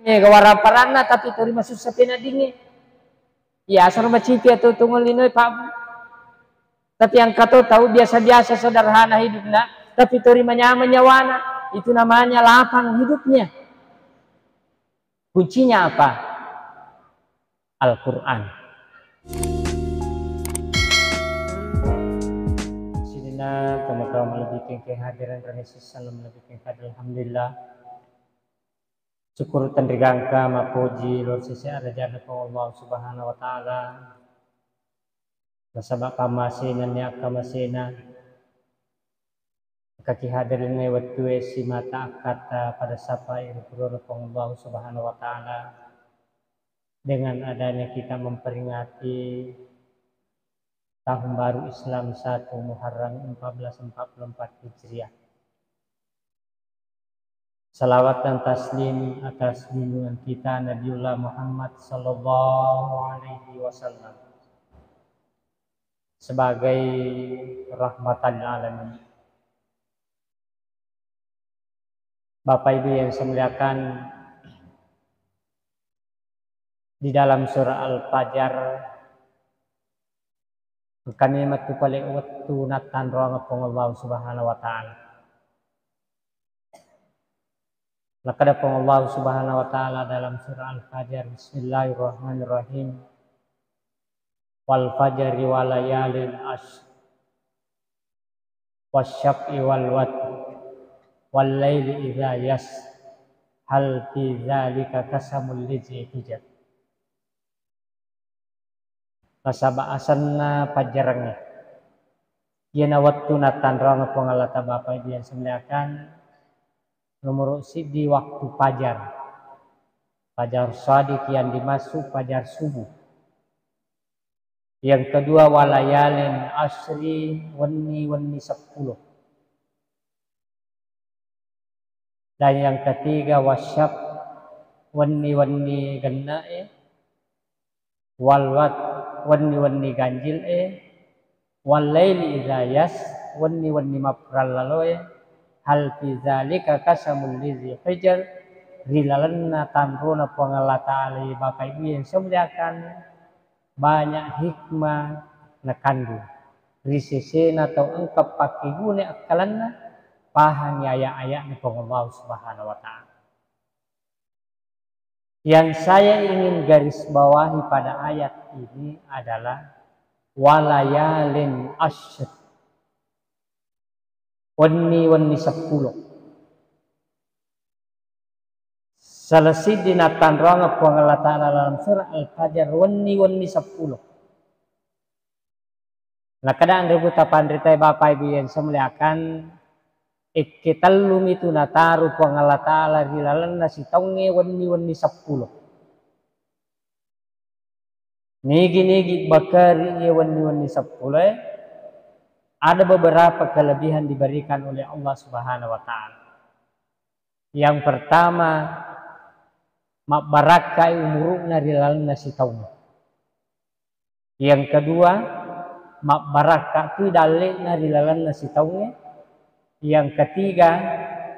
Gawaraparana tapi tori masusah pena dingin. Ya asal macipi atau tunggal linoy pak. Tapi yang kau tahu biasa-biasa sederhana hidupnya, tapi tori menyawana, itu namanya lapang hidupnya. Kuncinya apa? Al-Quran. Sidina teman-teman lebih kehadiran Rasul Salam lebih kehadiran Alhamdulillah. Syukur tandrigangka mapuji lor sisi arjana ko Allah Subhanahu wa taala. Nasabak kamasina niya kamasina. Kaki hadirin ne waktu si mata kata pada sapa irupur ko Allah Subhanahu wa taala. Dengan adanya kita memperingati tahun baru Islam 1 Muharram 1444 Hijriah. Salawat dan taslim atas junjungan kita Nabiullah Muhammad sallallahu alaihi wasallam sebagai rahmatan alamin. Bapak Ibu yang saya muliakan, di dalam surah Al-Fajr kami matu paling waktu natan roh Allah Subhanahu wa taala. Laqad Allah Subhanahu wa taala dalam surah Al-Fajr, bismillahirrahmanirrahim. Wal fajri wa layalin ashr wasyaf'i wal watr wal laili idza yas hal fi dzalika qasamul lidzi hijab. Pasaba asanna pajarangnya. Yana waktu natan roh pengalata Bapak Ibu yang semuliakan. Nomor di waktu fajar. Fajar shadiq yang dimasuk fajar subuh. Yang kedua walayalin asri wani 10. Dan yang ketiga wasyab wani gannae walwat wani ganjil walaili idza yas wani mapral laloe. Hal fi zalika qasamul lidzi hijr rilalanna tamruna pengalata ali Bapak Ibu yang semuliakan banyak hikmah nakandung risisena atau engkap pakai gune akalanna pahang ayat-ayat ni Allah Subhanahu wa taala. Yang saya ingin garis bawahi pada ayat ini adalah walayalin ashr. Wani 10. Selesai dinatan rong Allah Ta'ala dalam surah Al-Fajr wani 10. Nah kadang rebuta pandritai Bapak Ibu yang semuliakan ikitalum itu nataru Allah Ta'ala rilalan nasi taunge wani 10. Nigi bakari wani 10. Ada beberapa kelebihan diberikan oleh Allah Subhanahu wa taala. Yang pertama, barakai umuruna rilalna sitaun. Yang kedua, barakatu dalena rilalna sitaun. Yang ketiga,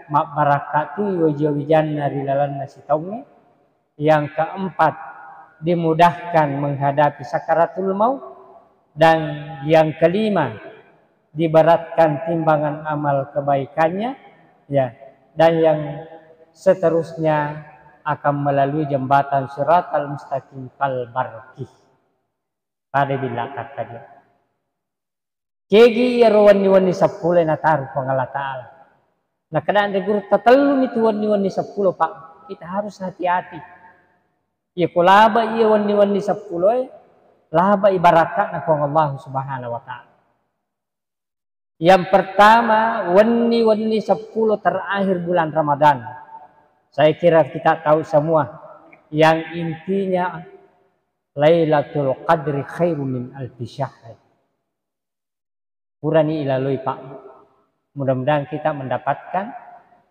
barakatu wajawijanna rilalna sitaun. Yang keempat, dimudahkan menghadapi sakaratul maut. Dan yang kelima, diberatkan timbangan amal kebaikannya, ya, dan yang seterusnya akan melalui jembatan Shiratal Mustaqim kal barqih. Pada bila kata dia. Kegi wani 10 na taruh pengalat Ta'ala. Nah kadang ada guru tatalum itu wani 10 Pak. Kita harus hati-hati. Ya kulaba iya wani 10 laba ibarakat na pong Allah Subhanahu wa taala. Yang pertama, wani 10 terakhir bulan Ramadan. Saya kira kita tahu semua. Yang intinya, Lailatul Qadri khairu min alfi syahr. Kurani ilalui Pak. Mudah-mudahan kita mendapatkan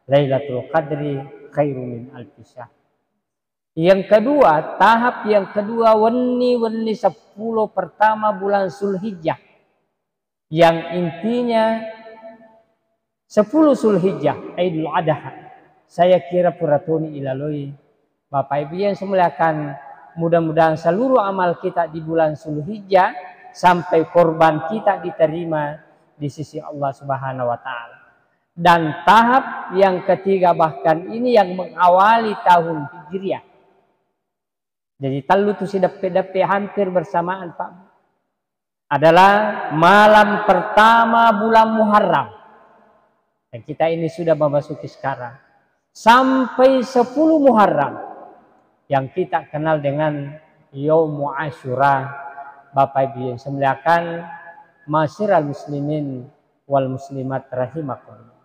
Lailatul Qadri khairu min alfi syahr. Yang kedua, tahap yang kedua, wani 10 pertama bulan Zulhijjah. Yang intinya 10 Zulhijjah Idul Adha. Saya kira puratuni ilalui Bapak Ibu yang semuliakan, mudah-mudahan seluruh amal kita di bulan Zulhijjah sampai korban kita diterima di sisi Allah Subhanahu wa taala. Dan tahap yang ketiga, bahkan ini yang mengawali tahun Hijriah. Jadi telu tu si depe-depe hampir bersamaan Pak. Adalah malam pertama bulan Muharram. Dan kita ini sudah memasuki sekarang. Sampai 10 Muharram. Yang kita kenal dengan Yaumu Asyura. Bapak Ibu yang semuliakan, masyiral muslimin wal muslimat rahimakumullah.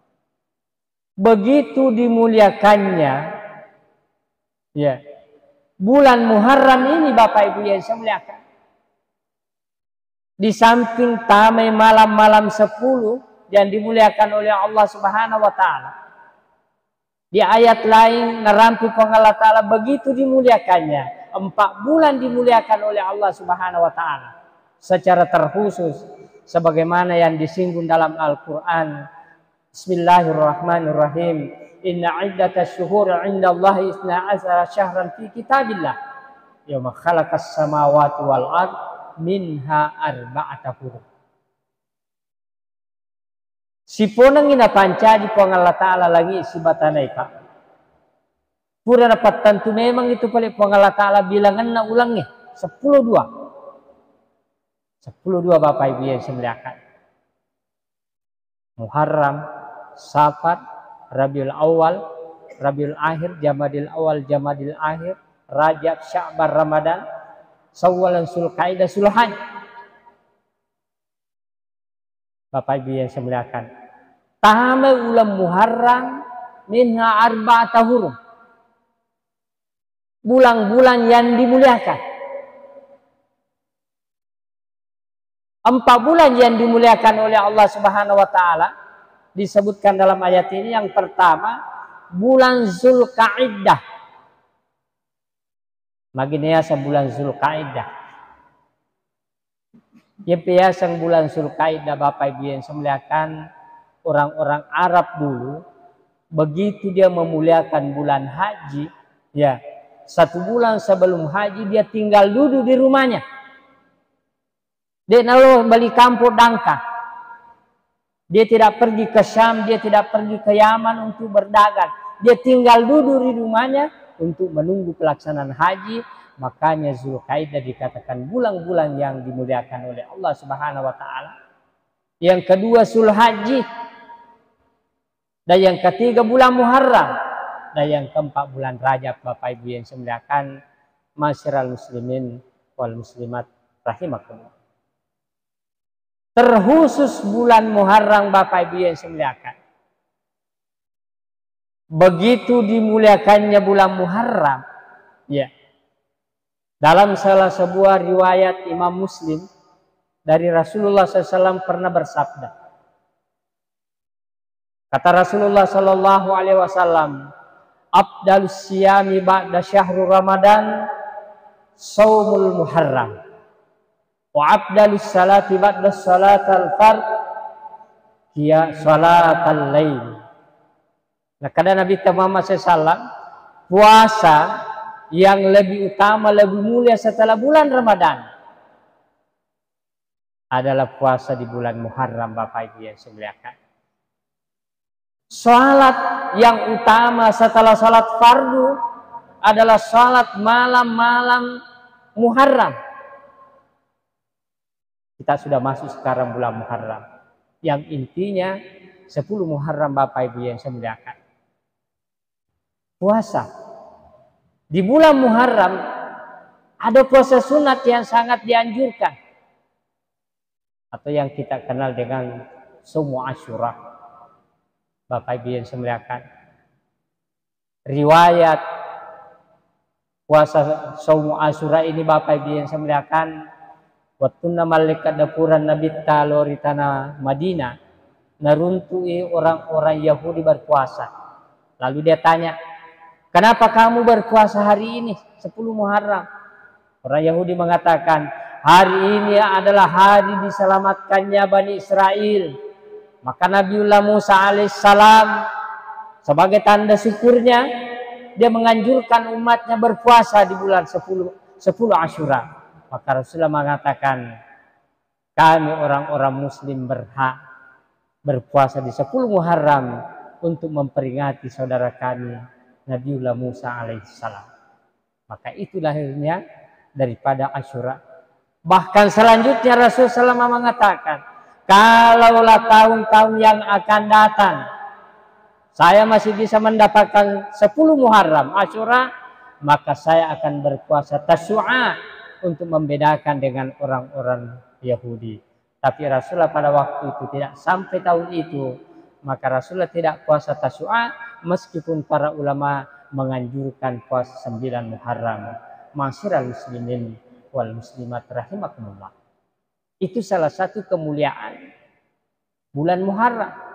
Begitu dimuliakannya ya bulan Muharram ini Bapak Ibu yang semuliakan. Di samping tamai malam-malam 10 yang dimuliakan oleh Allah Subhanahu wa taala. Di ayat lain nerampi Allah Ta'ala begitu dimuliakannya. 4 bulan dimuliakan oleh Allah Subhanahu wa taala secara terkhusus sebagaimana yang disinggung dalam Al-Qur'an. Bismillahirrahmanirrahim. Inna iddatasy syuhuri 'indallahi 12 syahran fi kitabillah. Yauma khalaqas samawati wal ard minha arba'ata hurum. Si ponang ina panca di pong Allah Ta'ala lagi si batanay ka. Pura dapat tentu memang itu paling pong Allah Ta'ala bilangan na ulangnya 10-2. 10-2 Bapak Ibu yang semuliakan. Muharram, Safar, Rabiul Awal, Rabiul Akhir, Jamadil Awal, Jamadil Akhir, Rajab, Sya'ban, Ramadan, Syawal, Zulqa'dah, Zulhijjah. Bapak Ibu yang semuliakan, tamai ulam Muharram minha arba'ata hurum. Bulan-bulan yang dimuliakan. 4 bulan yang dimuliakan oleh Allah Subhanahu wa taala disebutkan dalam ayat ini. Yang pertama, bulan Zulqa'dah. Maginya bulan Zulqa'dah. Ya biasa bulan Zulqa'dah Bapak Ibu yang semuliakan, orang-orang Arab dulu begitu dia memuliakan bulan haji, ya 1 bulan sebelum haji dia tinggal duduk di rumahnya. Dia lalu balik kampung dangka. Dia tidak pergi ke Syam, dia tidak pergi ke Yaman untuk berdagang. Dia tinggal duduk di rumahnya untuk menunggu pelaksanaan haji. Makanya Zulqa'dah dikatakan bulan-bulan yang dimuliakan oleh Allah Subhanahu wa taala. Yang kedua Zulhijjah. Dan yang ketiga bulan Muharram. Dan yang keempat bulan Rajab Bapak Ibu yang semuliakan, masyiral muslimin wal muslimat rahimakumullah. Terkhusus bulan Muharram Bapak Ibu yang semuliakan. Begitu dimuliakannya bulan Muharram, ya. Dalam salah sebuah riwayat Imam Muslim dari Rasulullah SAW pernah bersabda. Kata Rasulullah SAW, "Afdalus siyami ba'da syahrul Ramadan shaumul Muharram. Wa afdalus salati ba'da salatal fard hiya salatal lail." Nah, kata Nabi Muhammad SAW, puasa yang lebih utama, lebih mulia setelah bulan Ramadan adalah puasa di bulan Muharram Bapak Ibu yang semuliakan. Salat yang utama setelah salat fardu adalah salat malam-malam Muharram. Kita sudah masuk sekarang bulan Muharram. Yang intinya 10 Muharram Bapak Ibu yang semuliakan. Puasa. Di bulan Muharram ada puasa sunat yang sangat dianjurkan. Atau yang kita kenal dengan Shaumu Asyura. Bapak Ibu yang semuliakan. Riwayat puasa Shaumu Asyura ini Bapak Ibu yang semuliakan. Wattuna malaikat dapuran Nabi talori tanah Madinah. Naruntui orang-orang Yahudi berpuasa. Lalu dia tanya, "Kenapa kamu berpuasa hari ini 10 Muharram?" Orang Yahudi mengatakan, "Hari ini adalah hari diselamatkannya Bani Israel. Maka Nabiullah Musa alaihissalam sebagai tanda syukurnya dia menganjurkan umatnya berpuasa di bulan 10 Asyura. Maka Rasulullah mengatakan, kami orang-orang muslim berhak berpuasa di 10 Muharram untuk memperingati saudara kami Nabiullah Musa alaihissalam. Maka itu lahirnya daripada Asyura. Bahkan selanjutnya Rasulullah SAW mengatakan, kalaulah tahun-tahun yang akan datang saya masih bisa mendapatkan 10 Muharram Asyura, maka saya akan berpuasa Tasyu'a untuk membedakan dengan orang-orang Yahudi. Tapi Rasulullah pada waktu itu tidak sampai tahun itu, maka Rasulullah tidak puasa Tasyu'a meskipun para ulama menganjurkan puasa 9 Muharram. Ma'asyiral muslimin wal muslimat rahimakumullah. Itu salah satu kemuliaan bulan Muharram.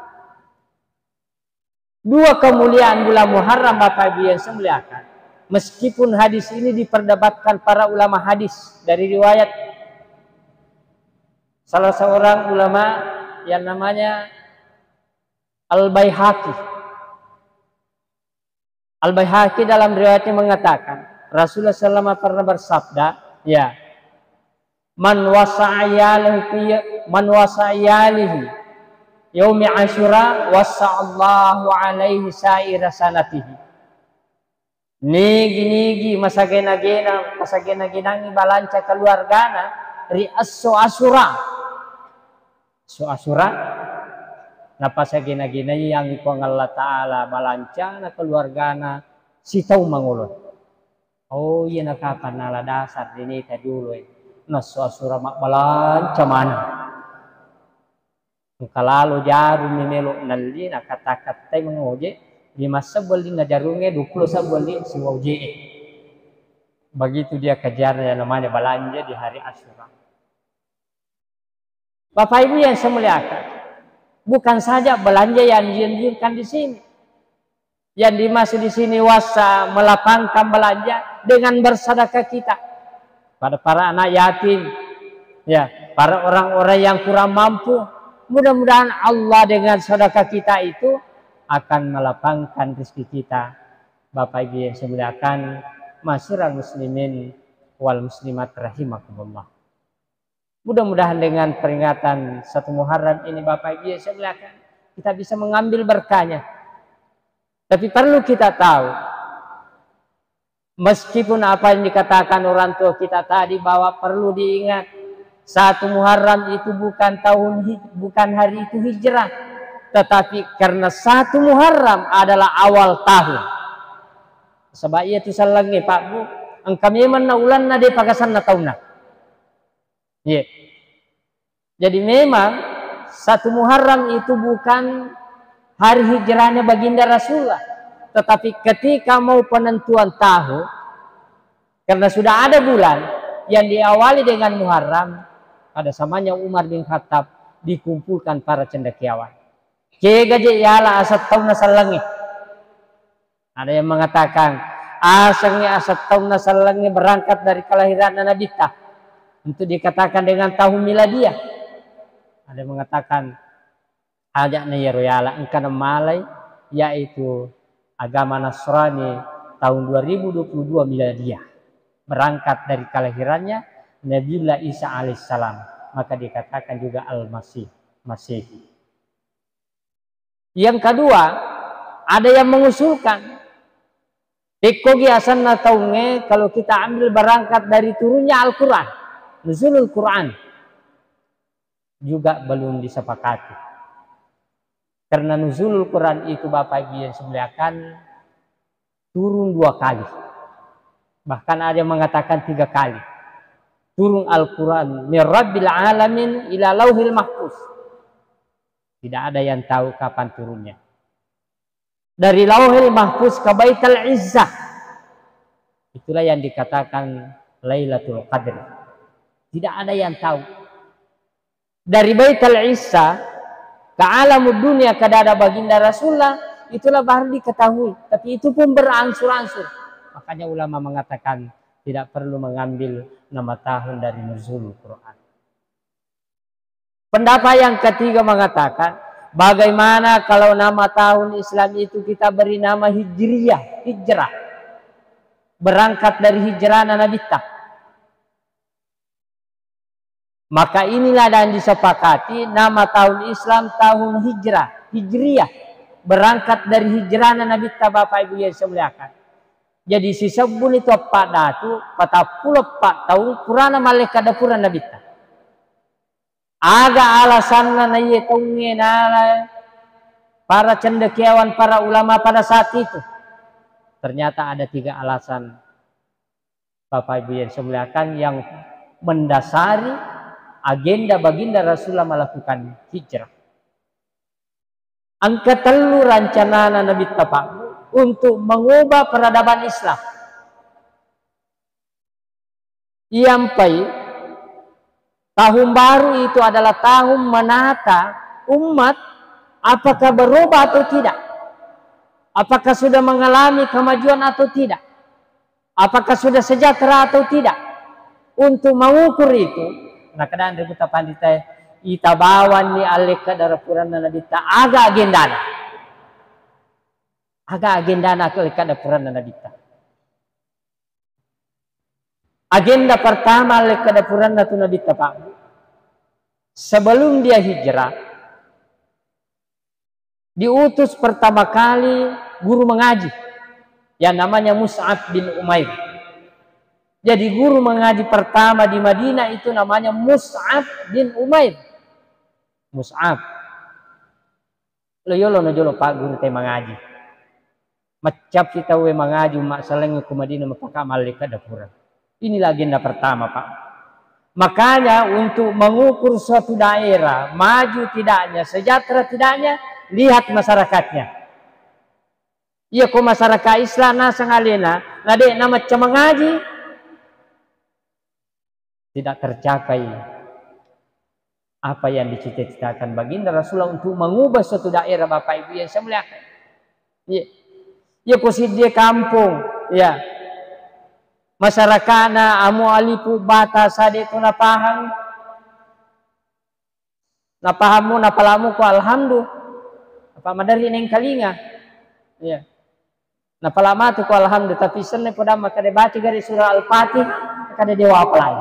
Dua kemuliaan bulan Muharram Bapak Ibu yang saya muliakan. Meskipun hadis ini diperdebatkan para ulama hadis dari riwayat salah seorang ulama yang namanya Al-Baihaqi. Al-Baihaqi dalam riwayatnya mengatakan, Rasulullah SAW pernah bersabda, ya, man wasa'ayalihi yaumi Asyura wasa'allahu alaihi sa'ira sanatihi. Nigi masagena-genangi balanca keluargana ri'asso Asyura. So Asyura napasagena-gena yang ikong Allah Ta'ala balanca na keluargana sitaw mangulon. Oh iya nakapan nala dasar dinita dulu naso Asyura mak balanca mana. Kalalo jarum nimelo nalli nakata-katai mengoje 5 sabali na jarumnya 20 sabali si woje. Begitu dia kejarnya namanya belanja di hari Asyura. Bapak Ibu yang saya muliakan, bukan saja belanja yang dianjurkan di sini. Yang dimaksud di sini wasa melapangkan belanja dengan bersedekah kita pada para anak yatim, ya, para orang-orang yang kurang mampu. Mudah-mudahan Allah dengan sedekah kita itu akan melapangkan rezeki kita. Bapak Ibu yang saya muliakan, ma'asyiral muslimin wal muslimat rahimakumullah. Mudah-mudahan dengan peringatan 1 Muharram ini Bapak Ibu yang saya muliakan, kita bisa mengambil berkahnya. Tapi perlu kita tahu, meskipun apa yang dikatakan orang tua kita tadi bahwa perlu diingat, 1 Muharram itu bukan hari itu hijrah, tetapi karena 1 Muharram adalah awal tahun. Sebab itu salangi Pak Bu, engkau memang na ulan na de pagasan na tahun na. Yeah. Jadi memang 1 Muharram itu bukan hari hijrahnya baginda Rasulullah, tetapi ketika mau penentuan tahun, karena sudah ada bulan yang diawali dengan Muharram, pada samanya Umar bin Khattab dikumpulkan para cendekiawan. Kegaje yala asat tahun nasalangi. Ada yang mengatakan asangnya asat tahun nasalangi berangkat dari kelahiran Nabi Tah untuk dikatakan dengan tahun miladiah. Ada yang mengatakan ajaknya ya royala engkana malai yaitu agama Nasrani tahun 2022 miladiah. Berangkat dari kelahirannya Nabiullah Isa alaihissalam, maka dikatakan juga Al-Masih, Masehi. Yang kedua, ada yang mengusulkan Tekogi asan na taunge kalau kita ambil berangkat dari turunnya Al-Quran, nuzulul Quran, juga belum disepakati. Karena nuzulul Quran itu Bapak Ibu yang semuliakan turun 2 kali. Bahkan ada yang mengatakan 3 kali. Turun Al-Quran min Rabbil Alamin ila Lauhil Mahfuz. Tidak ada yang tahu kapan turunnya. Dari Lauhil Mahfuz ke Baitul Izzah. Itulah yang dikatakan Lailatul Qadr. Tidak ada yang tahu. Dari Baitul Izzah ke alamud dunia ke dada baginda Rasulullah, itulah baru diketahui. Tapi itu pun berangsur-angsur. Makanya ulama mengatakan tidak perlu mengambil nama tahun dari nuzulul Quran. Pendapat yang ketiga mengatakan, bagaimana kalau nama tahun Islam itu kita beri nama Hijriyah, hijrah. berangkat dari hijrah Nabi ta. Maka inilah dan disepakati nama tahun Islam tahun hijriyah, berangkat dari hijrah Nabi ta Bapak Ibu yang semuliakan. Jadi si sebun itu pada tu 44 tahun kurana malaikat dapuran Nabi ta. Aga alasan na iye taungin para cendekiawan, para ulama pada saat itu. Ternyata ada 3 alasan Bapak Ibu yang semuliakan yang mendasari agenda baginda Rasulullah melakukan hijrah. Angka telu rencana Nabi Tapak untuk mengubah peradaban Islam. Sampai tahun baru itu adalah tahun menata umat apakah berubah atau tidak. Apakah sudah mengalami kemajuan atau tidak? Apakah sudah sejahtera atau tidak? Untuk mengukur itu, nah kadang kita pandita ita bawan ni aleka darapuran Nabi ta aga agendana aleka darapuran Nabi ta. Agenda pertama aleka darapuran Nabi ta Pak. Sebelum dia hijrah, diutus pertama kali guru mengaji yang namanya Mus'ab bin Umair. Jadi guru mengaji pertama di Madinah itu namanya Mus'ab bin Umair. Mus'ab. Loyolo najolo Pak guru teh mengaji. Macap kita we mengaji mak saleng ke Madinah maka malaikat dapuran. Inilah agenda pertama Pak. Makanya untuk mengukur suatu daerah maju tidaknya, sejahtera tidaknya, lihat masyarakatnya. Iya ko masyarakat Islam nasang alena, nade nama mengaji tidak tercapai apa yang dicita-citakan baginda Rasulullah untuk mengubah suatu daerah Bapak Ibu yang saya muliakan. Iya. Ya posisi dia kampung, ya. Masyarakatna amu alipu bata sade tu napahang. Napahamu napalamu ko alhamdulillah. Apa madari neng kalinga. Ya. Napalama tu ko alhamdulillah tapi senne poda makade baca dari surah Al-Fatih kada dewa apalai.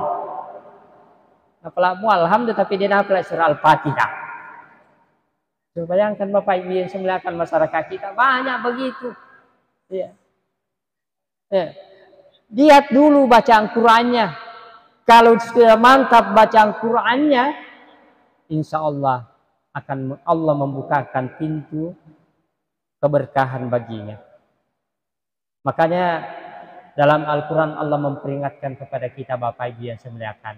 Napalamu alhamdulillah tapi dia napalai surah Al-Fatihah. Coba bayangkan Bapak Ibu yang semuliakan masyarakat kita banyak begitu. Ya. Ya. Lihat dulu bacaan Qur'annya. Kalau sudah mantap bacaan Qur'annya, insya Allah akan Allah membukakan pintu keberkahan baginya. Makanya dalam Al-Quran Allah memperingatkan kepada kita Bapak Ibu yang semuliakan.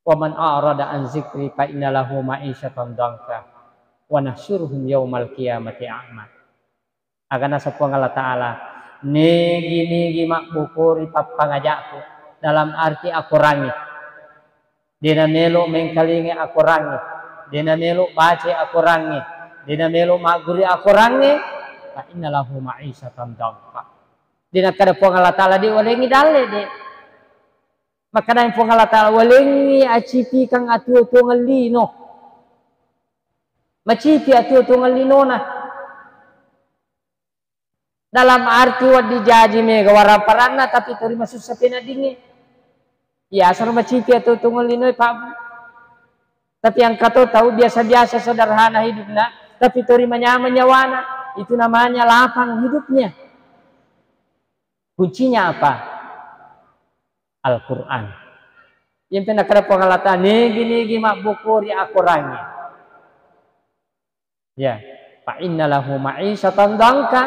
Wa man a'rada an zikri fa inna lahu ma'isyatan dhanka wa nahsyuruhum yaumal qiyamati a'ma. Agana sapung Allah Ta'ala negi mak bukuri papangajakku dalam arti aku rangi. Dina melo mengkalingi aku rangi. Dina melo baca aku rangi. Dina melo maguri aku rangi. Fa inna lahu ma'isyatan dhanka. Dina kada pung Allah Ta'ala di walengi dale de. Maka dan pung Allah Ta'ala walengi acipi kang atu ngalino. Macipi atu ngalino na. Dalam arti wadi jaji mega waraparana tapi tori masuk sapena dingi. Ya asal macipi atu ngalino Pak. Tapi yang kata tahu biasa-biasa sederhana hidupnya, tapi tori nyawana, itu namanya lapang hidupnya. Kuncinya apa? Al-Quran. Yang pernah kada pengalatan negi mak bukuri aku rangi. Ya, fa inna lahu ma'isyatan dhanka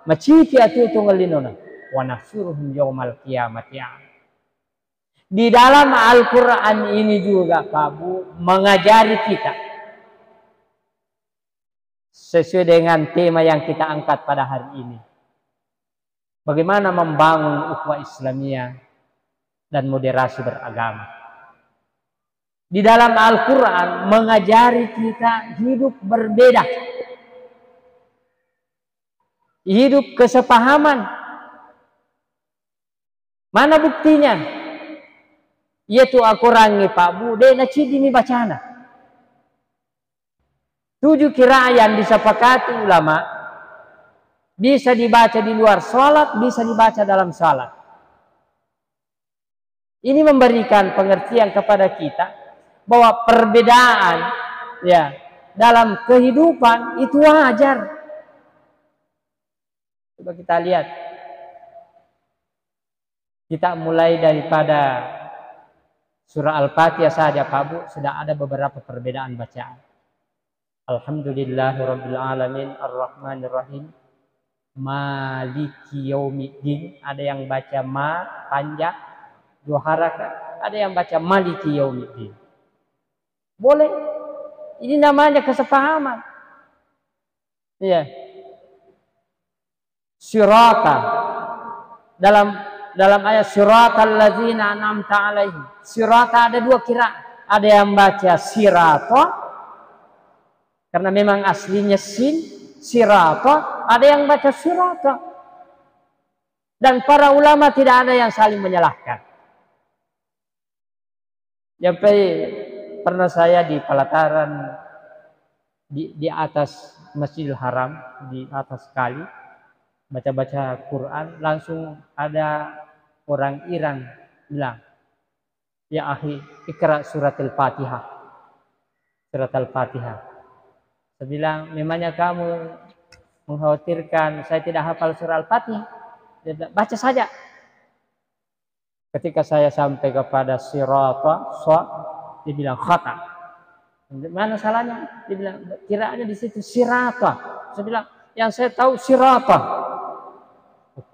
maciti atu tungalinona wa nahsyuruhum yaumal qiyamati. Di dalam Al-Quran ini juga Pak Bu mengajari kita sesuai dengan tema yang kita angkat pada hari ini. Bagaimana membangun ukhuwah Islamiyah dan moderasi beragama. Di dalam Al-Quran mengajari kita hidup berbeda. Hidup kesepahaman. Mana buktinya? Yaitu Al-Quran Pak Bu, dia nacidi ni bacana. 7 kiraan disepakati ulama. bisa dibaca di luar sholat, bisa dibaca dalam sholat. Ini memberikan pengertian kepada kita bahwa perbedaan ya dalam kehidupan itu wajar. Coba kita lihat. Kita mulai daripada surah Al-Fatihah saja Pak Bu, sudah ada beberapa perbedaan bacaan. Alhamdulillahirabbil alamin arrahmanir rahim maliki yaumiddin. Ada yang baca ma panjang 2 harakat, ada yang baca maliki yaumiddin. Boleh. Ini namanya kesepahaman. Iya. Sirata dalam ayat siratal ladzina an'amta alaihim. Sirata ada 2 kira. Ada yang baca sirata karena memang aslinya sin, sirata, ada yang baca sirata. Dan para ulama tidak ada yang saling menyalahkan. Sampai pernah saya di pelataran di atas Masjidil Haram, di atas kali, baca-baca Quran, langsung ada orang Iran bilang, ya akhi, ikra surat Al-Fatihah. Surat Al-Fatihah. Saya bilang, memangnya kamu mengkhawatirkan saya tidak hafal surah Al-Fatihah? Dia bilang, baca saja. Ketika saya sampai kepada sirata, dia bilang khata. Mana salahnya? Dia bilang, kiraannya di situ sirata. Saya bilang, yang saya tahu sirata.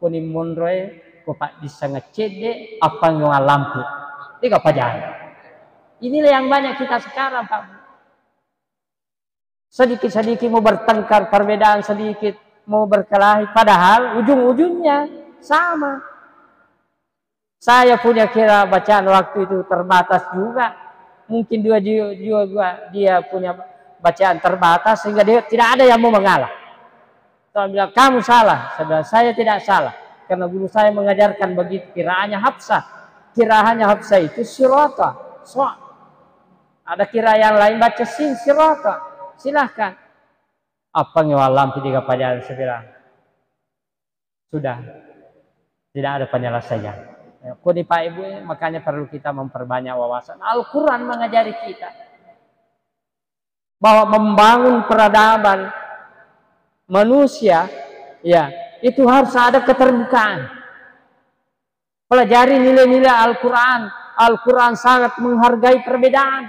Kuni mondroe ko pak bisa ngecede apa nggak lampu. Tiga pajan. Inilah yang banyak kita sekarang Pak. Sedikit-sedikit mau bertengkar, perbedaan sedikit mau berkelahi, padahal ujung-ujungnya sama. Saya punya kira bacaan waktu itu terbatas juga. Mungkin dia punya bacaan terbatas sehingga dia tidak ada yang mau mengalah. Saya bilang, kamu salah. Saya tidak salah. Karena guru saya mengajarkan begitu. Kiraannya Hafsah. Kiraannya Hafsah itu sirata. Ada kira yang lain baca sin, sirata. Silahkan. Apa ngewalam tiga pelajaran saya bilang. Sudah. Tidak ada penyelesaian. Kodi Pak Ibu, makanya perlu kita memperbanyak wawasan. Al-Quran mengajari kita. Bahwa membangun peradaban manusia, ya, itu harus ada keterbukaan. Pelajari nilai-nilai Al-Quran. Al-Quran sangat menghargai perbedaan.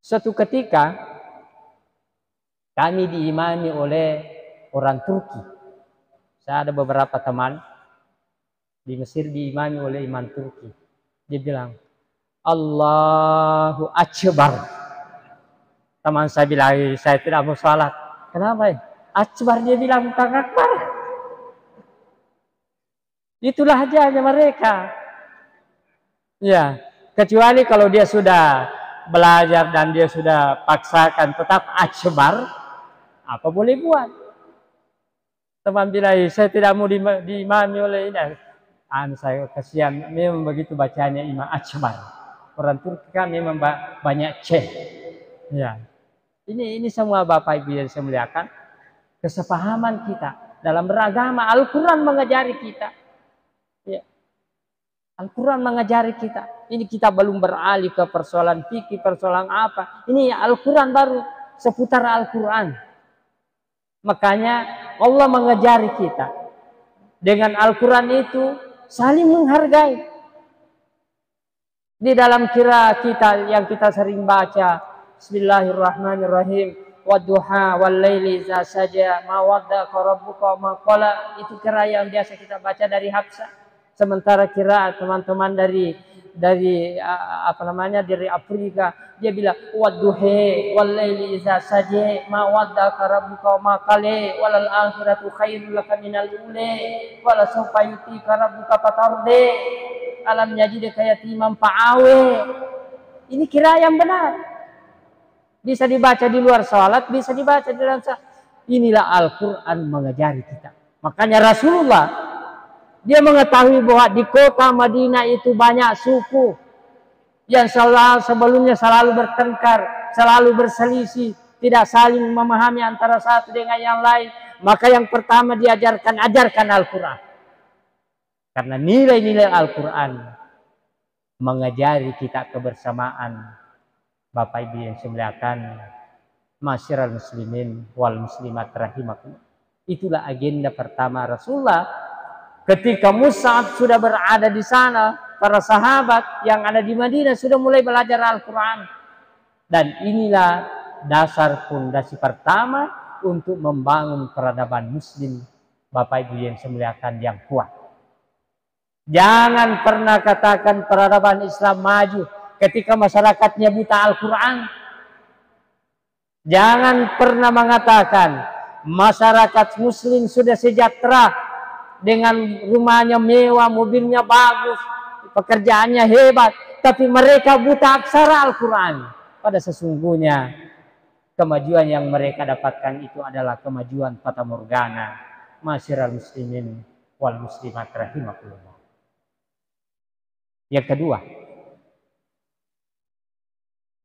Suatu ketika kami diimami oleh orang Turki. Saya ada beberapa teman di Mesir diimami oleh imam Turki. Dia bilang, Allahu Akbar. Teman saya bilang, saya tidak mau salat. Kenapa? Akbar, dia bilang bukan akbar. Itulah hajanya mereka. Ya, kecuali kalau dia sudah belajar dan dia sudah paksakan tetap akbar, apa boleh buat? Teman bilang, saya tidak mau diimami oleh ini. Saya kasihan, memang begitu bacanya imam akbar. Orang Turki kan memang banyak cek. Ya. Ini semua Bapak Ibu yang saya muliakan, kesepahaman kita dalam beragama. Al-Quran mengajari kita. Ya. Al-Quran mengajari kita. Ini kita belum beralih ke persoalan fikih, persoalan apa. Ini Al-Quran baru seputar Al-Quran. Makanya Allah mengajari kita. Dengan Al-Quran itu saling menghargai. Di dalam kira kita yang kita sering baca, Bismillahirrahmanirrahim. Wadduha wal-laili idza saja ma wadda'aka rabbuka ma qala. Itu kira yang biasa kita baca dari Hafsah. Sementara kira teman-teman dari Afrika, dia bilang wadduha wal-laili idza saja ma wadda'aka rabbuka ma qala walal akhiratu khairul laka minal ula wala sawfa yutika rabbuka fatardi alam yajidka yatiman fa'awe. Ini kira yang benar. Bisa dibaca di luar salat, bisa dibaca di dalam salat. Inilah Al-Quran mengajari kita. Makanya Rasulullah, dia mengetahui bahwa di kota Madinah itu banyak suku yang sebelumnya selalu bertengkar, selalu berselisih. tidak saling memahami antara satu dengan yang lain, maka yang pertama diajarkan, ajarkan Al-Quran. Karena nilai-nilai Al-Quran mengajari kita kebersamaan. Bapak Ibu yang semuliakan, Masyiral muslimin wal muslimat rahimakumullah. Itulah agenda pertama Rasulullah. Ketika Mus'ab sudah berada di sana, para sahabat yang ada di Madinah sudah mulai belajar Al-Quran. Dan inilah dasar fondasi pertama untuk membangun peradaban muslim, Bapak Ibu yang semuliakan, yang kuat. Jangan pernah katakan peradaban Islam maju ketika masyarakatnya buta Al-Quran. Jangan pernah mengatakan masyarakat muslim sudah sejahtera dengan rumahnya mewah, mobilnya bagus, pekerjaannya hebat, tapi mereka buta aksara Al-Quran. Pada sesungguhnya kemajuan yang mereka dapatkan itu adalah kemajuan fata morgana. Masyiral muslimin wal muslimat rahimakumullah. Yang kedua,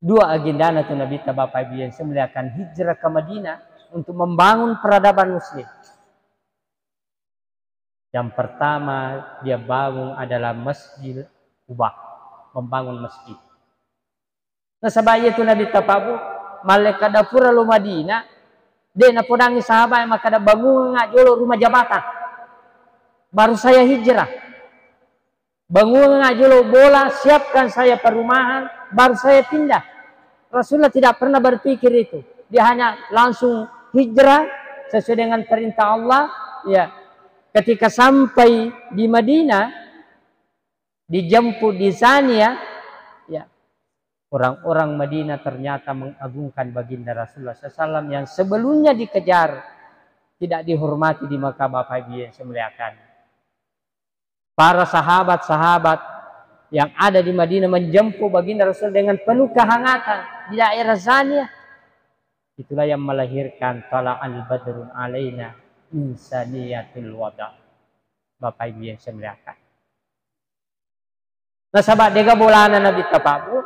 dua agenda Nabi Bapak Ibu yang semuliakan, hijrah ke Madinah untuk membangun peradaban muslim. Yang pertama dia bangun adalah Masjid Quba, membangun masjid. Nah sebaya itu Nabi Tapabu malaikat dapura lo Madinah, dia napodangi sahabat maka ada bangun ngajolo rumah jabatan. Baru saya hijrah. Bangun ngajolo bola, siapkan saya perumahan, baru saya pindah. Rasulullah tidak pernah berpikir itu. Dia hanya langsung hijrah sesuai dengan perintah Allah. Ya, ketika sampai di Madinah, dijemput di Sania, ya, orang-orang Madinah ternyata mengagungkan baginda Rasulullah SAW yang sebelumnya dikejar, tidak dihormati di Makkah. Bapak Ibu yang semuliakan, para sahabat-sahabat yang ada di Madinah menjemput baginda Rasul dengan penuh kehangatan di daerah Zania. Itulah yang melahirkan tala'al badrun alaina insaniyatul wada. Bapak Ibu yang semuliakan. Nah sahabat dega bolana Nabi Tapabu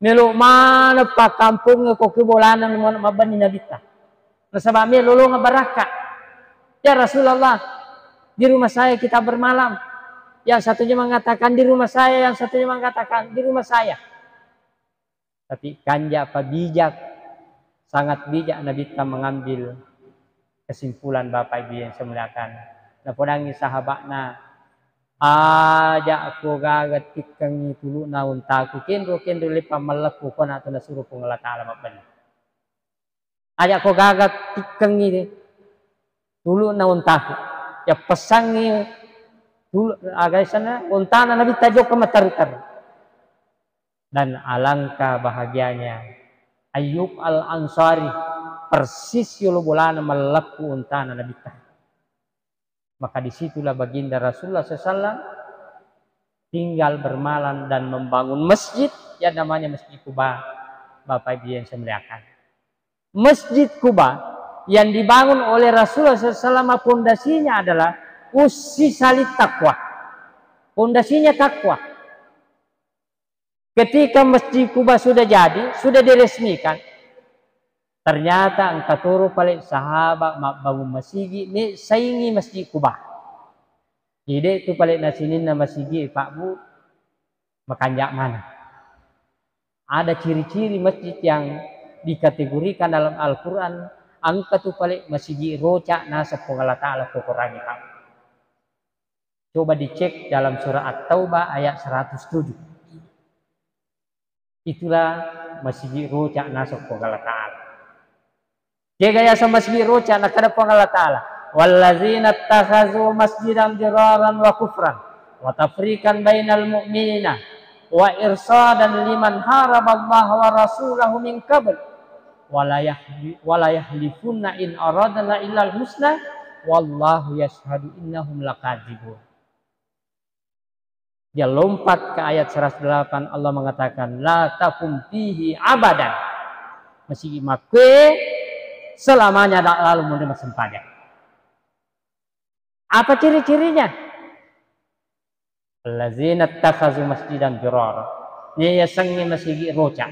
melu mana pa kampung ko ke bolana mabani Nabi ta. Nah sahabat melu ngabaraka. Ya Rasulullah, di rumah saya kita bermalam. Yang satunya mengatakan di rumah saya, yang satunya mengatakan di rumah saya. Tapi kanja apa bijak, sangat bijak Nabi kita mengambil kesimpulan. Bapak Ibu yang semuliakan. Napodangi sahabatna, aja aku gagat tikang tulu naun taku kendo lepa melepu ko na tuna suruh Allah Ta'ala mabani. Aja aku gagat tikang ini tulu naun taku. Ya pesangi dulu agak sana untana Nabi tajo ke matar-tar. Dan alangkah bahagianya Ayyub Al-Ansari persis yolo bolana melaku untana Nabi ta. Maka disitulah baginda Rasulullah SAW tinggal bermalam dan membangun masjid yang namanya Masjid Quba. Bapak Ibu yang semuliakan, Masjid Quba yang dibangun oleh Rasulullah SAW fondasinya adalah usisalit takwa. Fondasinya takwa. Ketika Masjid Quba sudah jadi, sudah diresmikan, ternyata angka turu paling sahabat bangun masjid ini saingi Masjid Quba. Jadi itu paling nasinin na masjid Pak Bu makanjak mana. Ada ciri-ciri masjid yang dikategorikan dalam Al-Quran. Angka tu paling masjid roca nasab Allah Ta'ala kurangi kamu. Coba dicek dalam surah At-Taubah ayat 107. Itulah masjid roca nasab Allah Ta'ala. Jika ya sama masjid roca nak ada Allah Ta'ala. Wallazina takhazu masjidan diraran wa kufran wa tafrikan bainal mu'minina wa irsadan liman haraballaha wa rasulahu min qabl. Wala yahlifunna in aradna illal husna wallahu yashhadu innahum lakadzibun. Dia lompat ke ayat 108. Allah mengatakan la takum fihi abadan, masih make selamanya tak lalu menerima sempadan. Apa ciri-cirinya? Allazina takhazu masjidan dirara, dia sangi masjid roca.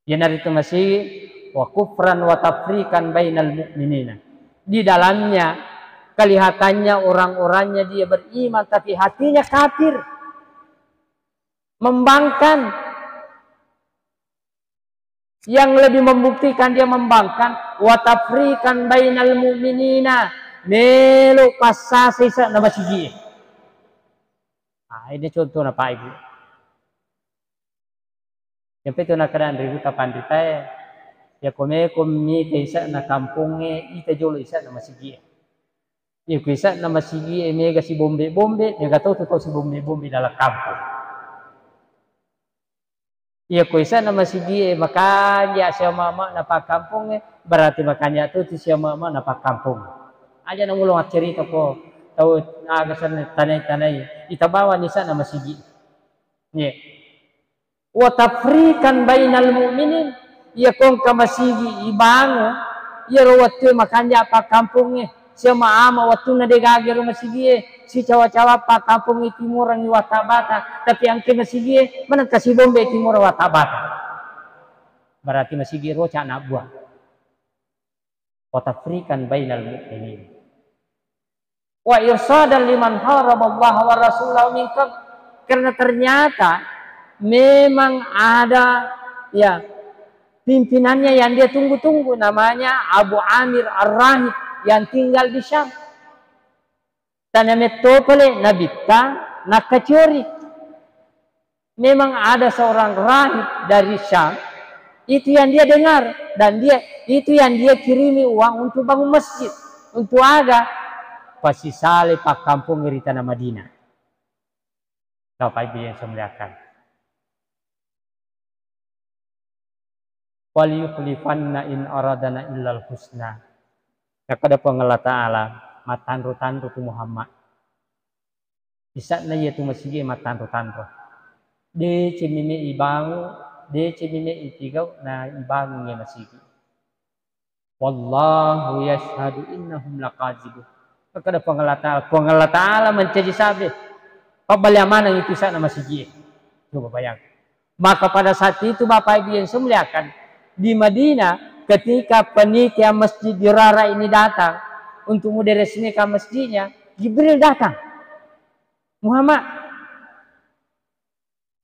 Yanar itu masih wa kufran wa tafrikan bainal mu'minina. Di dalamnya kelihatannya orang-orangnya dia beriman tapi hatinya kafir. Membangkang. Yang lebih membuktikan dia membangkang wa tafrikan bainal mu'minina. Melo pasase sa nama sigi. Ini contoh na Pak Ibu. Yang itu na kadang ributa pandita ya kome isa na kampungnya ita jolo isa na masigi. Ya isa na masigi mega si bombe ya gato si bombe dalam kampung. Ya isa na masigi makanya siya mama na pa kampung berarti makanya tu siya mama na pa kampung. Aja nang ulong at cerita po tahu agasan tanay itabawa ni sana masigi. Ya. Wa tafrikan bainal mu'minin. Ya kung kamasigi ibango, ya rawat makanya pa kampungnya. Siya maama waktu na degagi masigi si cawa-cawa pa kampung timur ang watabata. Tapi ang kimasigi manang kasi bombe timur watabata. Berarti masigi roca anak buah. Wa tafrikan bainal mu'minin. Wa irsadan liman haraballah wa rasulahu minkum. Karena ternyata memang ada ya pimpinannya yang dia tunggu-tunggu namanya Abu Amir Ar-Rahib yang tinggal di Syam. Tanya metopole nabita nakacuri. Memang ada seorang rahib dari Syam itu yang dia dengar dan itu yang dia kirimi uang untuk bangun masjid untuk ada pasti sale pak kampung di tanah Madinah. Bapak Ibu yang saya muliakan. Wal yukhlifanna in aradana illal husna. Kepada Allah Ta'ala matanro-tanro tu Muhammad. Bisa na yaitu masih matanro-tanro. De cemime ibangu, de cemime itigau na ibangu nga masih. Wallahu yashhadu innahum laqazibun. Kepada Allah Ta'ala mencaci sabi. Pabaliaman ang itu sana masih. Coba bayangkan. Maka pada saat itu Bapak Ibu yang saya muliakan di Madinah ketika panitia masjid Dirara ini datang untuk meresmikan masjidnya, Jibril datang. Muhammad,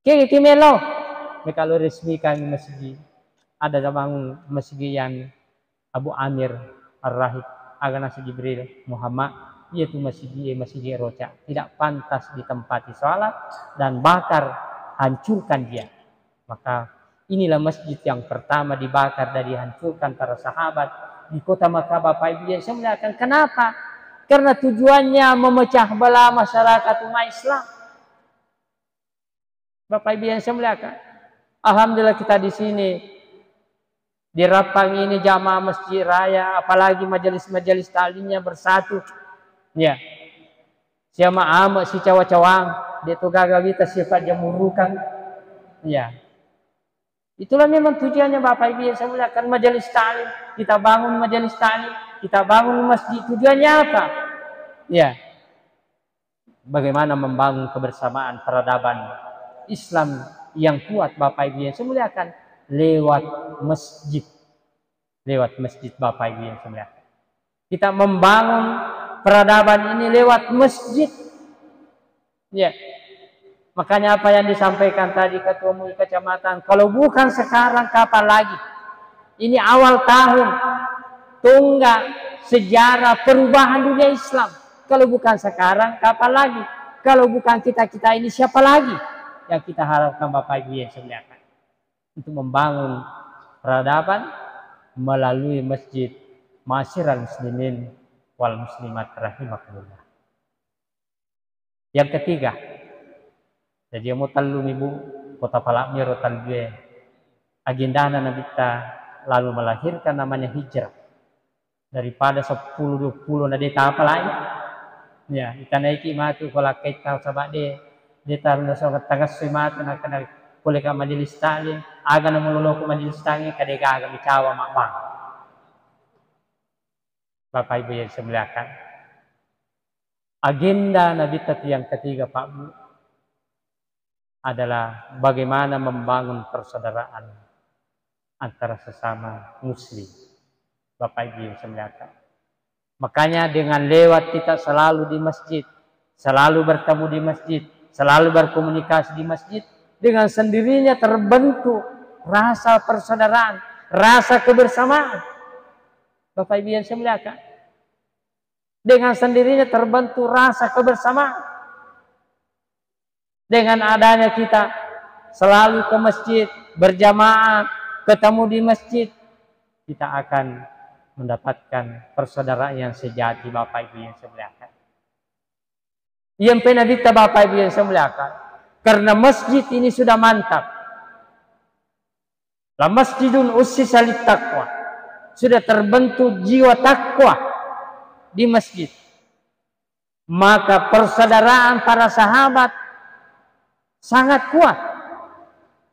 kayak kimelo, kalau resmikan masjid, ada bangun masjid yang Abu Amir Ar-Rahib, agak nasi Jibril, Muhammad, yaitu masjid roca, tidak pantas ditempati sholat dan bakar, hancurkan dia. Maka inilah masjid yang pertama dibakar dan dihancurkan para sahabat di kota Makkah. Bapak Ibu yang saya muliakan. Kenapa? Karena tujuannya memecah belah masyarakat umat Islam. Bapak Ibu yang saya muliakan. Alhamdulillah kita di sini di Rapang ini jamaah masjid raya, apalagi majelis-majelis taklimnya bersatu. Ya. Siapa amat si cawa-cawang, dia tu gagal kita sifat jamurukan. Ya. Itulah memang tujuannya Bapak Ibu yang saya muliakan majelis taklim. Kita bangun majelis taklim, kita bangun masjid. Tujuannya apa? Ya. Bagaimana membangun kebersamaan peradaban Islam yang kuat Bapak Ibu yang saya muliakan lewat masjid. Lewat masjid Bapak Ibu yang saya muliakan. Kita membangun peradaban ini lewat masjid. Ya. Makanya apa yang disampaikan tadi Ketua MUI Kecamatan, kalau bukan sekarang kapan lagi? Ini awal tahun, tonggak sejarah perubahan dunia Islam. Kalau bukan sekarang kapan lagi? Kalau bukan kita-kita ini siapa lagi? Yang kita harapkan Bapak Ibu yang saya muliakan untuk membangun peradaban melalui masjid Ma'asyiral muslimin wal muslimat rahimakumullah. Yang ketiga, jadi mau talun ibu kota Palaknya rotal gue agenda Nabi kita lalu melahirkan namanya hijrah daripada 10-20 nadita apa lain ya ikan naiki matu kalau kita sahabat dia taruh soal tengah semata nak kena boleh ke majelis taklim aga na mulolo ke majelis taklim kadega aga bicawa makbang. Bapak Ibu yang saya muliakan, agenda Nabi kita yang ketiga Pak Bu adalah bagaimana membangun persaudaraan antara sesama muslim. Bapak Ibu yang saya muliakan. Makanya dengan lewat kita selalu di masjid, selalu bertemu di masjid, selalu berkomunikasi di masjid, dengan sendirinya terbentuk rasa persaudaraan, rasa kebersamaan. Bapak Ibu yang saya muliakan. Dengan sendirinya terbentuk rasa kebersamaan. Dengan adanya kita selalu ke masjid, berjamaah, ketemu di masjid, kita akan mendapatkan persaudaraan yang sejati, Bapak Ibu yang saya muliakan. Yang penabita Bapak Ibu yang saya muliakan, karena masjid ini sudah mantap. La masjidun ussisa littaqwa. Sudah terbentuk jiwa takwa di masjid. Maka persaudaraan para sahabat sangat kuat.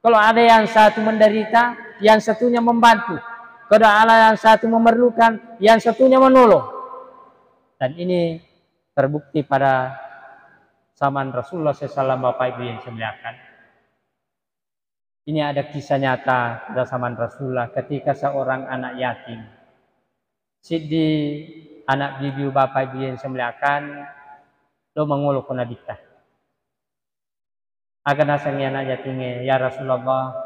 Kalau ada yang satu menderita, yang satunya membantu. Kalau ada yang satu memerlukan, yang satunya menolong. Dan ini terbukti pada zaman Rasulullah SAW, Bapak Ibu yang saya muliakan. Ini ada kisah nyata pada zaman Rasulullah ketika seorang anak yatim, Sidi anak bibi Bapak Ibu yang saya muliakan, lo menguluh kena bita. Agar nasangnya anak yatimnya, ya Rasulullah,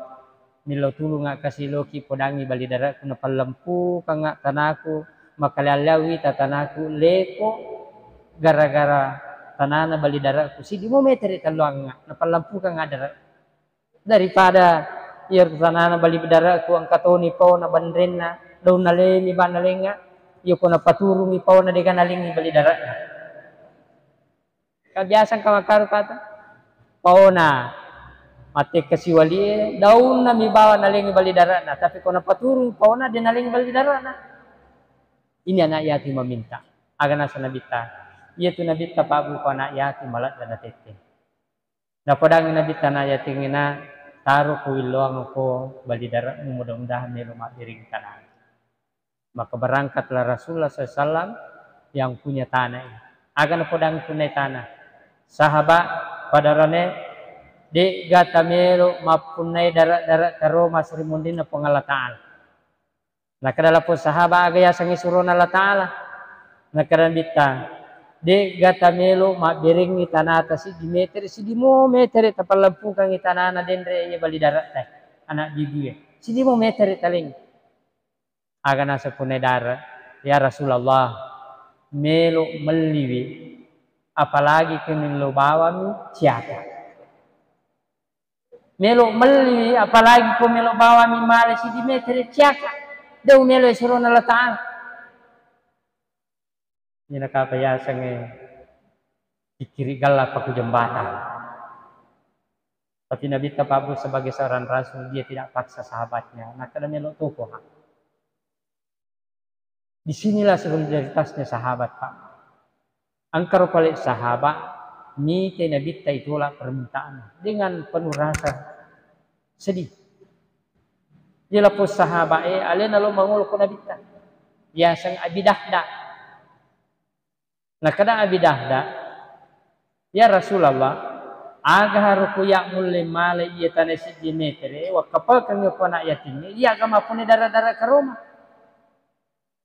milo tulu ngak kasih loki podangi bali darat kuna palempu kangak tanaku makalalawi tatanaku leko gara-gara tanana bali daratku si di mo meteri taluang na palempu kangak darat daripada ier tanana bali daratku ang katoni pau na bandrenna daw nalemi banalenga iyo ko na paturumi pau na diganalingi bali daratna kabiasang kamakaru pata pau na mati kasiwali daun na mibawa nalingi bali darana tapi kung napaturong pa na dinalingi bali darana ini anak yatim meminta agar nasa nabita iya tu nabita pabu ko anak yatim malat na natete na padang nabita na yatim na taro ko iluang ko bali darana mudah-mudahan nilo mabiring tanah maka berangkatlah Rasulullah SAW yang punya tanah ini agar na padang punay tanah sahabat pada rane di gatamelo mapunay darat karoma srimundin na pangalataan. Nakadala po sahaba agaya sang isuro na lataala. Nakadambita di gatamelo mabiring ni tanata si Dimeter si dimo meter tapalampu kang itanana dendre iya bali darat tay anak bibi si dimo meter taling. Aga nasa punay darat ya Rasulullah melo meliwi apalagi kinilo bawa mi siapa. Melo meli apalagi ko melo bawa mi male si di metere ciaka daw melo isuro na lataan ni nakapayasa ng ikirigal paku jembatan tapi Nabi Tapabu sebagai seorang rasul dia tidak paksa sahabatnya nakala melo tuko ha disinilah solidaritasnya sahabat Pak angkar paling sahabat ni kay nabita itulah permintaan dengan penuh rasa sedih. Dia lapos sahabat alin lalu mangul ko nabita. Ya sang abidahda. Nakada abidahda ya Rasulullah aga haru ko ya mulle male iya tanasi di metere wa kapal kang ko na yatim iya agama pun dara-dara ka Roma.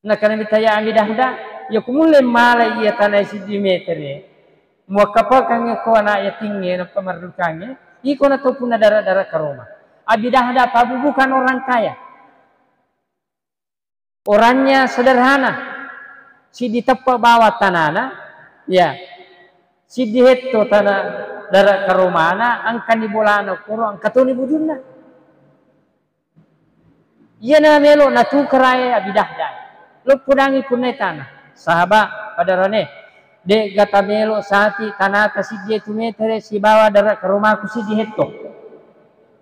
Nakana bitaya abidahda ya ko mulle male iya tanasi di metere muakapa kang ko na yatingnya na pamarlukangnya iko na to puna dara-dara ka Roma abidahda pabu bukan orang kaya orangnya sederhana si ditepa bawa tanana ya si dihetto tanah dara ka Romana ang kanibulano kuro ang katuni budunna iya na melo natukaray abidahda lo pudangi punay tanah sahabat pada rone de gatamelo sati tanata si dia tumetere si bawa dara ke rumahku si dihetto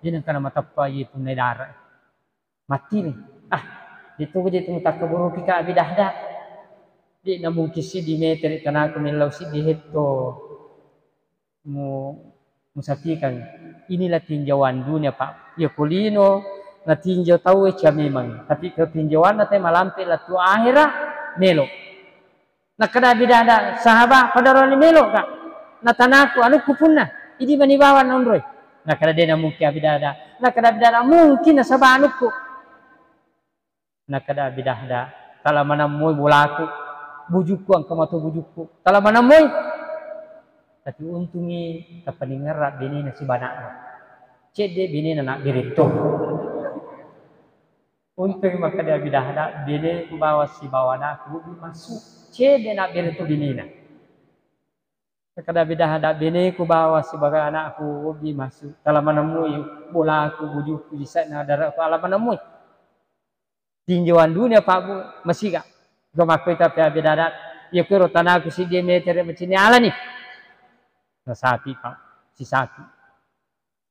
din kana matappa yi punay dara mati ni ditugo di tumutak kaburu ka abidahda di na mungkin si dimetere kana ko milaw si dihetto mo musapikan inilah tinjauan dunia Pak ya kulino na tinjau tahu memang tapi ketinjauan na tay malampi la tu akhirah melo nakada bidada sahabat pada roni melo kak natanaku anu kupuna idi manibawan nondroy nakada dena mungkin bidada nakada bidada mungkin na sabah anuku nakada bidahda tala manamoy bulaku bujukku ang kamato bujukku tala manamoy tapi untungi kapaningara bini na si banana cede bini na birito untung makada bidahda bini ku bawa si bawana ku masuk cede na birito bini na kada bidahda bini ku bawa si baga anakku ubi masuk tala manamoy bulaku bujukku di sana darah ala manamoy tinjauan dunia Pak Bu masih gak gomakoi tapi bidahda ya kiro tanaku si dia meter macini ala nih na sapi Pak si sapi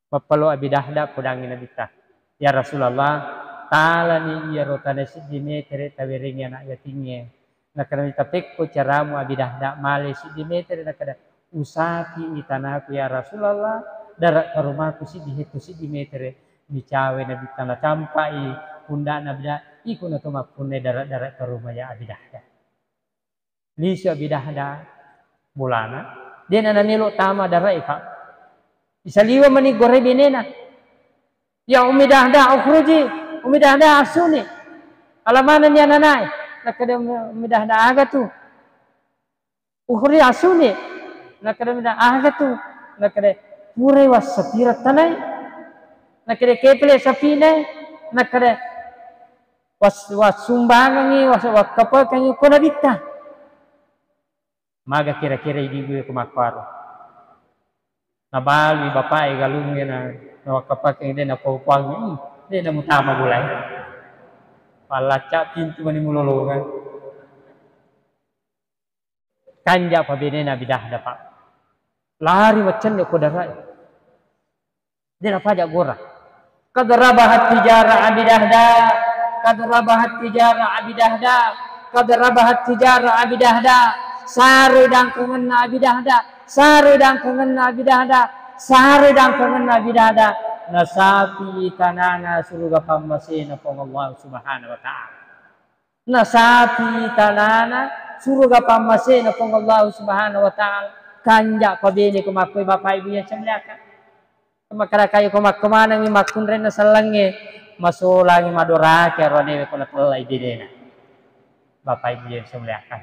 papalo abidahda podangin abita ya Rasulullah tala ni ya rotana si dia meter tawiringnya nak yatingnya na kana tapek ko caramu abidahda male si dia meter na kada usaki itanaku ya Rasulullah darat rumahku si dihitu si dia meter dicawe na bitana campai punda na bida iku na tumakune darat ke rumah ya abidahda lisi abidahda bulana dia na nilo tama darai Pak isaliwa mani gore binena ya umidahda umidahda asuni alamana niya nanay nakada umidahda aga tu ukhri asuni nakada umidahda aga tu nakada pure was sapirat tanay nakada keple sapine nakada was sumbangan was kapal kangi konabita maga kira-kira ibu kumakwaro nabali bapak galungin na kapal kangi din na paupuang din na mutama gulay palaca pintu mani mulolongan kanja pa bine na bidahda Pak lari macam ni kodara din apa aja gora kadarabahat tijara abidahda kadarabahat tijara abidahda kadarabahat tijara abidahda sare dang kengen abidahda sare dang kengen abidahda sare dang kengen abidahda nasapi tanana suruga pamasina pong Allah subhanahu wa ta'ala nasapi tanana suruga pamasina pong Allah subhanahu wa ta'ala kanja pabini kumakoy bapak ibu yang semliakan makara kayo kumakumana ngi makun ren na salange masulangi madora kero dewe kuna talay dinena bapak ibu yang semliakan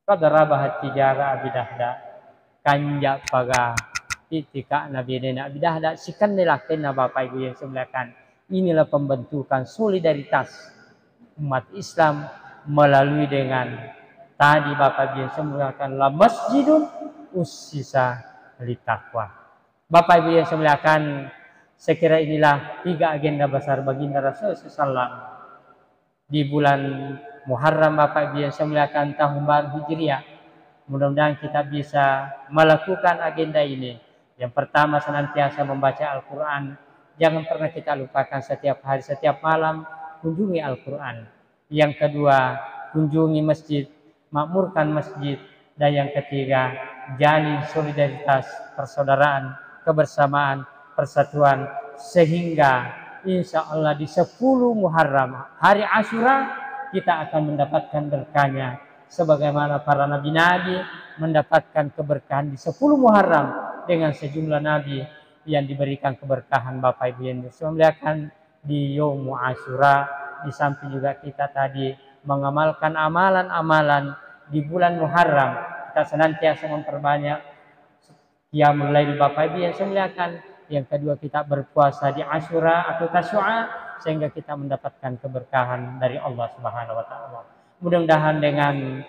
kadarabahat tijara abidahda kanja paga titika nabi nena abidahda sikan nilakin na bapak ibu yang semliakan inilah pembentukan solidaritas umat Islam melalui dengan tadi bapak ibu yang semliakan la masjidun ussisa litaqwa bapak ibu yang semliakan saya kira inilah 3 agenda besar baginda Rasul sallallahu di bulan Muharram bapak ibu yang semliakan tahun baru Hijriah. Mudah-mudahan kita bisa melakukan agenda ini. Yang pertama senantiasa membaca Al-Quran. Jangan pernah kita lupakan setiap hari, setiap malam kunjungi Al-Quran. Yang kedua kunjungi masjid, makmurkan masjid. Dan yang ketiga jalin solidaritas, persaudaraan, kebersamaan, persatuan sehingga insya Allah di 10 Muharram hari Asyura kita akan mendapatkan berkahnya sebagaimana para nabi-nabi mendapatkan keberkahan di 10 Muharram dengan sejumlah nabi yang diberikan keberkahan Bapak Ibu yang dimuliakan di Yaum Asyura. Di samping juga kita tadi mengamalkan amalan-amalan di bulan Muharram, kita senantiasa memperbanyak qiyamul lail Bapak Ibu yang dimuliakan. Yang kedua kita berpuasa di Asyura atau Tasyu'a sehingga kita mendapatkan keberkahan dari Allah Subhanahu wa taala. Mudah-mudahan dengan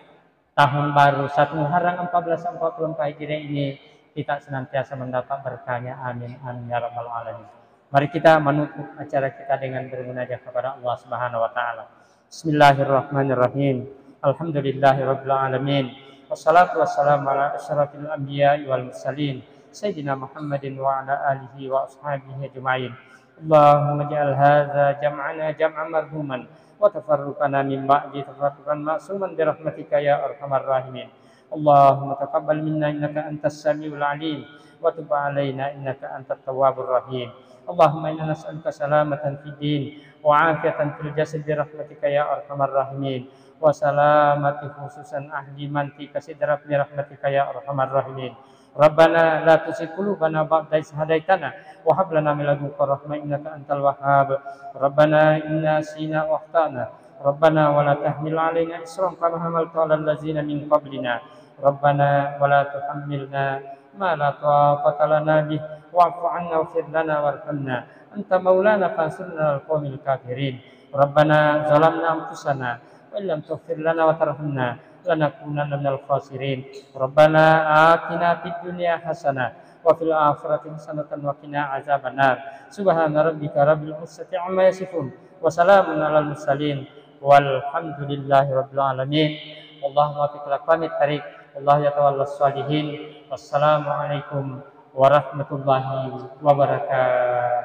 tahun baru 1 Muharram 1444 Hijriah ini kita senantiasa mendapat berkahnya. Amin amin ya rabbal alamin. Mari kita menutup acara kita dengan bermunajat kepada Allah Subhanahu wa taala. Bismillahirrahmanirrahim. Alhamdulillahirabbil alamin. Wassalatu wassalamu ala asyrafil anbiya'i wal mursalin sayyidina Muhammadin wa ala alihi wa ashabihi ajma'in. Allahumma ij'al hadza jam'ana jam'an marhuman wa tafarruqana min ba'di tafarruqan ma'suman bi rahmatika ya arhamar rahimin. Allahumma taqabbal minna innaka antas samiul alim wa tub 'alaina innaka antat tawwabur rahim. Allahumma inna nas'aluka salamatan fid din wa 'afiyatan fil jasad bi rahmatika ya arhamar rahimin wa salamati khususan ahli mantika sidrak bi rahmatika ya arhamar rahimin. Rabbana la tuzigh qulubana ba'da idh hadaitana wa hab lana min ladunka rahmah innaka antal wahhab. Rabbana inna sina wa akhtana ربنا ولا تحمل علينا إصرا كما حملت على الذين من قبلنا ربنا ولا تحملنا ما لا طاقة لنا به واعف عنا واغفر لنا وارحمنا أنت مولانا فانصرنا على القوم الكافرين ربنا ظلمنا أنفسنا وإن لم تغفر لنا وترحمنا لنكونن من الخاسرين ربنا آتنا في الدنيا حسنة وفي الآخرة حسنة وقنا عذاب النار سبحان ربك رب العزة عما يصفون وسلام على المرسلين والحمد لله رب العالمين اللهم وفق الأقوام الطريق الله يتولى الصالحين والسلام عليكم warahmatullahi wabarakatuh.